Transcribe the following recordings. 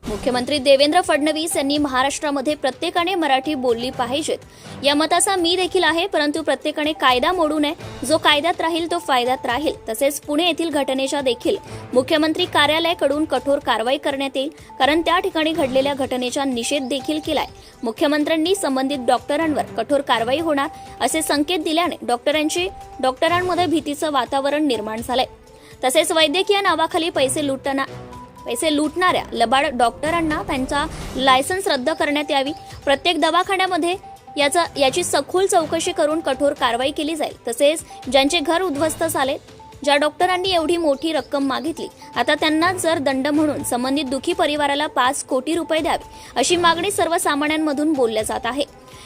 मुख्यमंत्री देवेंद्र फडणवीस यांनी महाराष्ट्रामध्ये प्रत्येकाने मराठी बोलली पाहिजेत या मताचा मी देखील आहे, परंतु प्रत्येकाने कायदा मोडू नये। जो कायद्यात राहील तो फायद्यात राहील। तसेच पुणे येथील घटनेच्या देखील मुख्यमंत्री कार्यालयाकडून कठोर कारवाई करण्यात येईल, कारण त्या ठिकाणी घडलेल्या घटनेचा निषेध देखील केलाय। मुख्यमंत्र्यांनी संबंधित डॉक्टरांवर कठोर कारवाई होणार असे संकेत दिल्याने डॉक्टरांमध्ये भीतीचं वातावरण निर्माण झालंय। तसेच वैद्यकीय नावाखाली पैसे लुटणाऱ्या लबाड डॉक्टरांना त्यांचा लायसन्स रद्द करण्यात यावी। प्रत्येक दवाखान्यामध्ये याची सखोल चौकशी करून कठोर कारवाई केली जाईल। तसेच ज्यांचे घर उद्ध्वस्त झाले, ज्या डॉक्टरांनी एवढी मोठी रक्कम मागितली, आता त्यांना जर दंड म्हणून संबंधित दुखी परिवाराला 5 कोटी रुपये द्यावे अशी मागणी सर्वसामान्यांमधून बोलल्या जात आहे।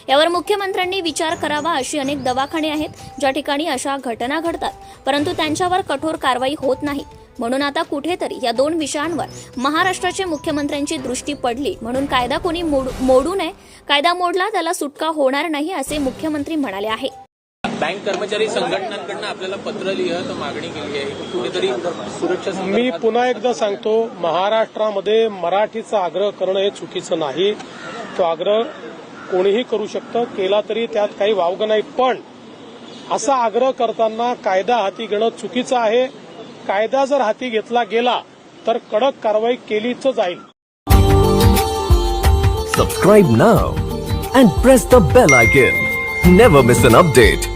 यावर मुख्यमंत्र्यांनी विचार करावा। अशी अनेक दवाखाने आहेत ज्या ठिकाणी अशा घटना घडतात, परंतु त्यांच्यावर कठोर कारवाई होत नाही। म्हणून आता कुठेतरी या 2 विषयांवर महाराष्ट्राचे मुख्यमंत्र्यांची दृष्टी पडली, म्हणून कायदा कोणी मोडू नये। कायदा मोडला त्याला सुटका होणार नाही असे मुख्यमंत्री म्हणाले आहे। बँक कर्मचारी संघटनांकडून आपल्याला पत्र लिहित मागणी केली आहे, कुठेतरी सुरक्षा। मी पुन्हा एकदा सांगतो, महाराष्ट्रामध्ये मराठीचा आग्रह करणं हे चुकीचं नाही। तो आग्रह कोणीही करू शकतं, केला तरी त्यात काही वावगं नाही। पण असा आग्रह करताना कायदा हाती घेणं चुकीचं आहे। कायदा जर हाती घेतला गेला तर कडक कारवाई केलीच जाईल। Subscribe now and press the bell icon. Never miss an update.